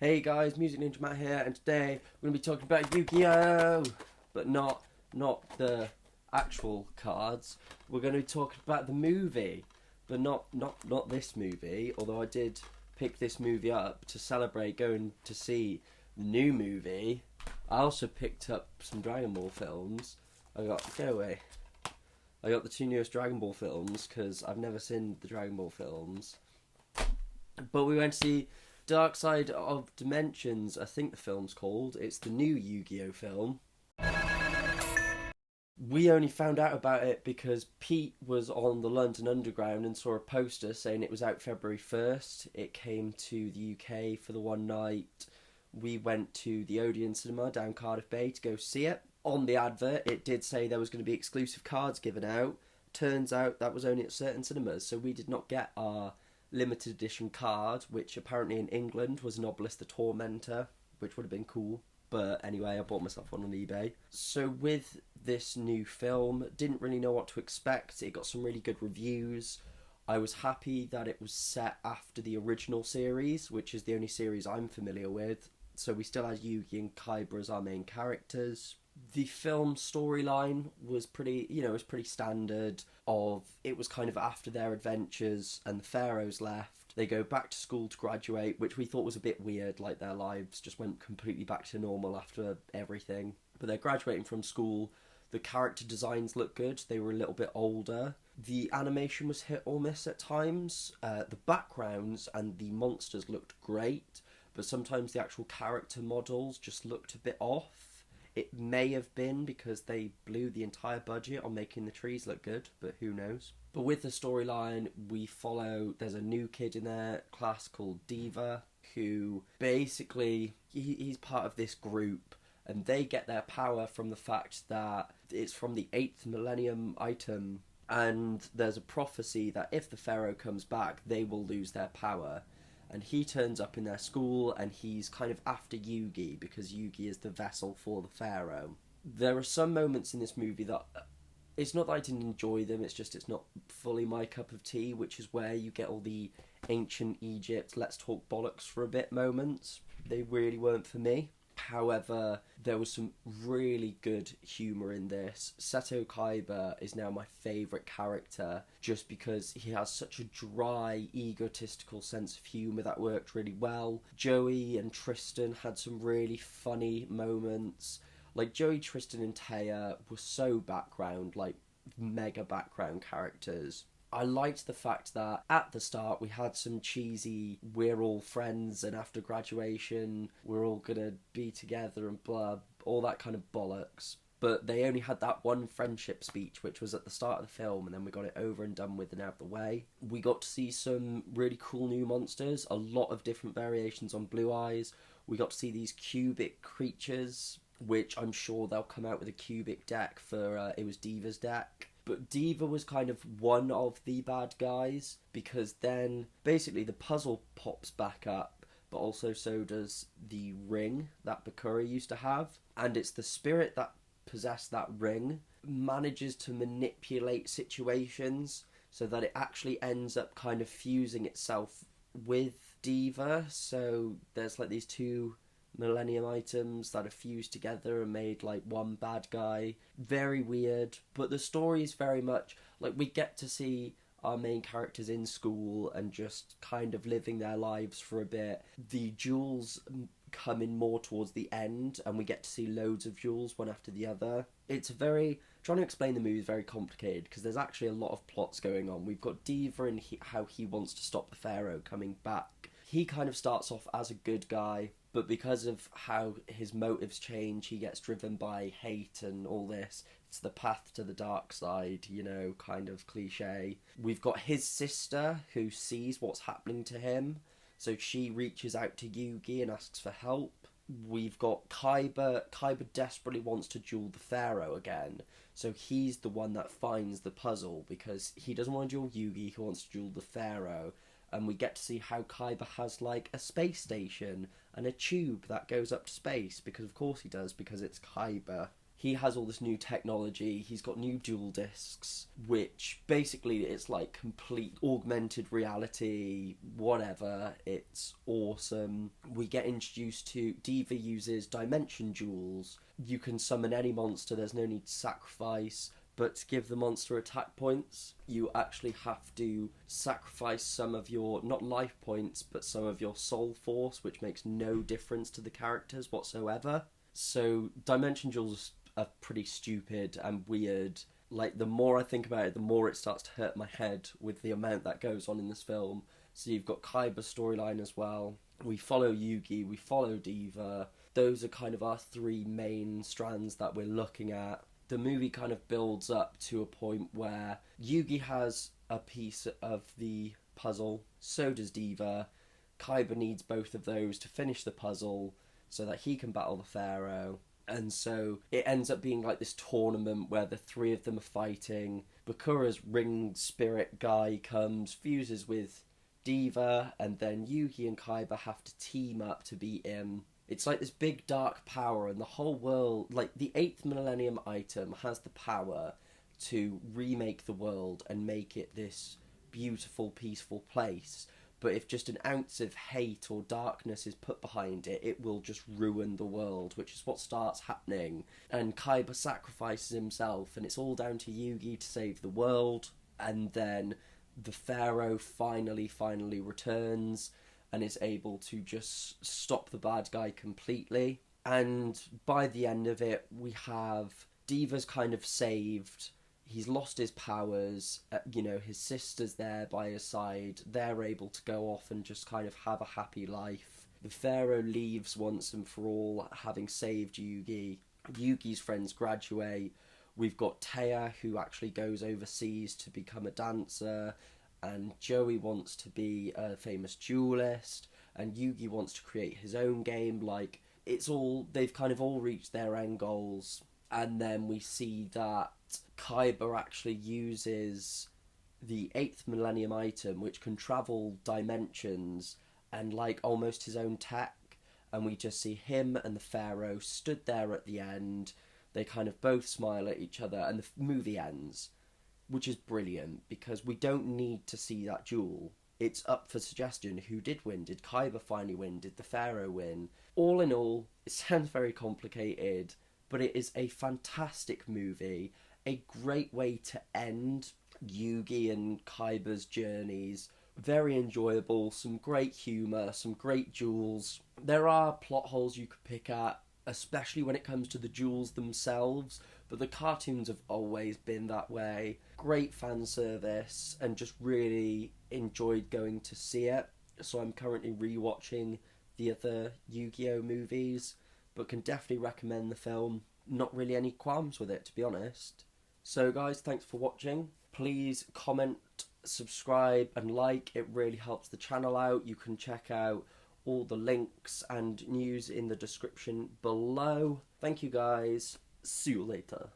Hey guys, Music Ninja Matt here, and today we're gonna be talking about Yu-Gi-Oh, but not the actual cards. We're gonna be talking about the movie, but not this movie. Although I did pick this movie up to celebrate going to see the new movie. I also picked up some Dragon Ball films. Go away. I got the two newest Dragon Ball films because I've never seen the Dragon Ball films. But we went to see Dark Side of Dimensions, I think the film's called. It's the new Yu-Gi-Oh film. We only found out about it because Pete was on the London Underground and saw a poster saying it was out February 1st. It came to the UK for the one night. We went to the Odeon Cinema down Cardiff Bay to go see it. On the advert, it did say there was going to be exclusive cards given out. Turns out that was only at certain cinemas, so we did not get our limited edition card, which apparently in England was Nobilis the Tormentor, which would have been cool. But anyway, I bought myself one on eBay. So with this new film, didn't really know what to expect. It got some really good reviews. I was happy that it was set after the original series, which is the only series I'm familiar with. So we still had Yugi and Kaiba as our main characters. The film storyline was pretty standard. It was kind of after their adventures and the pharaohs left, they go back to school to graduate, which we thought was a bit weird, like their lives just went completely back to normal after everything. But they're graduating from school. The character designs look good. They were a little bit older. The animation was hit or miss at times. The backgrounds and the monsters looked great, but sometimes the actual character models just looked a bit off. It may have been because they blew the entire budget on making the trees look good, but who knows. But with the storyline, there's a new kid in their class called Diva, who basically, he's part of this group, and they get their power from the fact that it's from the 8th millennium item, and there's a prophecy that if the pharaoh comes back, they will lose their power. And he turns up in their school, and he's kind of after Yugi because Yugi is the vessel for the pharaoh. There are some moments in this movie that it's not that I didn't enjoy them, it's just it's not fully my cup of tea, which is where you get all the ancient Egypt let's talk bollocks for a bit moments. They really weren't for me. However, there was some really good humour in this. Seto Kaiba is now my favourite character just because he has such a dry, egotistical sense of humour that worked really well. Joey and Tristan had some really funny moments. Like, Joey, Tristan, and Taya were so background, like, mega background characters. I liked the fact that at the start we had some cheesy we're all friends and after graduation we're all gonna be together and blah, all that kind of bollocks. But they only had that one friendship speech, which was at the start of the film, and then we got it over and done with and out of the way. We got to see some really cool new monsters, a lot of different variations on Blue Eyes. We got to see these cubic creatures, which I'm sure they'll come out with a cubic deck for, it was Diva's deck. But Diva was kind of one of the bad guys, because then basically the puzzle pops back up, but also so does the ring that Bakura used to have. And it's the spirit that possessed that ring manages to manipulate situations so that it actually ends up kind of fusing itself with Diva. So there's like these two Millennium items that are fused together and made like one bad guy. Very weird, but the story is very much like we get to see our main characters in school and just kind of living their lives for a bit. The duels come in more towards the end, and we get to see loads of duels one after the other. It's very trying to explain the movie is very complicated because there's actually a lot of plots going on. We've got Diva and how he wants to stop the pharaoh coming back. He kind of starts off as a good guy, but because of how his motives change, he gets driven by hate and all this. It's the path to the dark side, kind of cliche. We've got his sister who sees what's happening to him, so she reaches out to Yugi and asks for help. We've got Kaiba. Kaiba desperately wants to duel the pharaoh again, so he's the one that finds the puzzle because he doesn't want to duel Yugi, he wants to duel the pharaoh. And we get to see how Kaiba has like a space station and a tube that goes up to space, because of course he does, because it's Kaiba. he has all this new technology. He's got new dual discs, which basically it's like complete augmented reality, whatever. It's awesome. We get introduced to Diva uses dimension jewels. You can summon any monster, there's no need to sacrifice. But to give the monster attack points, you actually have to sacrifice some of your, not life points, but some of your soul force, which makes no difference to the characters whatsoever. So Dimension Jewels are pretty stupid and weird. Like, the more I think about it, the more it starts to hurt my head with the amount that goes on in this film. So you've got Kaiba's storyline as well. We follow Yugi, we follow Diva. Those are kind of our three main strands that we're looking at. The movie kind of builds up to a point where Yugi has a piece of the puzzle, so does Diva. Kaiba needs both of those to finish the puzzle so that he can battle the Pharaoh. And so it ends up being like this tournament where the three of them are fighting. Bakura's ring spirit guy comes, fuses with Diva, and then Yugi and Kaiba have to team up to beat him. It's like this big dark power, and the whole world, like the 8th millennium item has the power to remake the world and make it this beautiful, peaceful place. But if just an ounce of hate or darkness is put behind it, it will just ruin the world, which is what starts happening. And Kaiba sacrifices himself, and it's all down to Yugi to save the world. And then the Pharaoh finally returns and is able to just stop the bad guy completely. And by the end of it, we have Diva's kind of saved. He's lost his powers. His sister's there by his side. They're able to go off and just kind of have a happy life. The Pharaoh leaves once and for all, having saved Yugi. Yugi's friends graduate. We've got Taya, who actually goes overseas to become a dancer. And Joey wants to be a famous duelist, and Yugi wants to create his own game. Like, they've kind of all reached their end goals. And then we see that Kaiba actually uses the 8th millennium item, which can travel dimensions, and like almost his own tech. And we just see him and the Pharaoh stood there at the end. They kind of both smile at each other, and the movie ends. Which is brilliant, because we don't need to see that duel. It's up for suggestion. Who did win? Did Kaiba finally win? Did the Pharaoh win? All in all, it sounds very complicated, but it is a fantastic movie. A great way to end Yugi and Kaiba's journeys. Very enjoyable, some great humour, some great duels. There are plot holes you could pick at, especially when it comes to the duels themselves, but the cartoons have always been that way. Great fan service, and just really enjoyed going to see it. So I'm currently rewatching the other Yu-Gi-Oh movies, but can definitely recommend the film. Not really any qualms with it, to be honest. So guys, thanks for watching. Please comment, subscribe and like. It really helps the channel out. You can check out all the links and news in the description below. Thank you guys. See you later.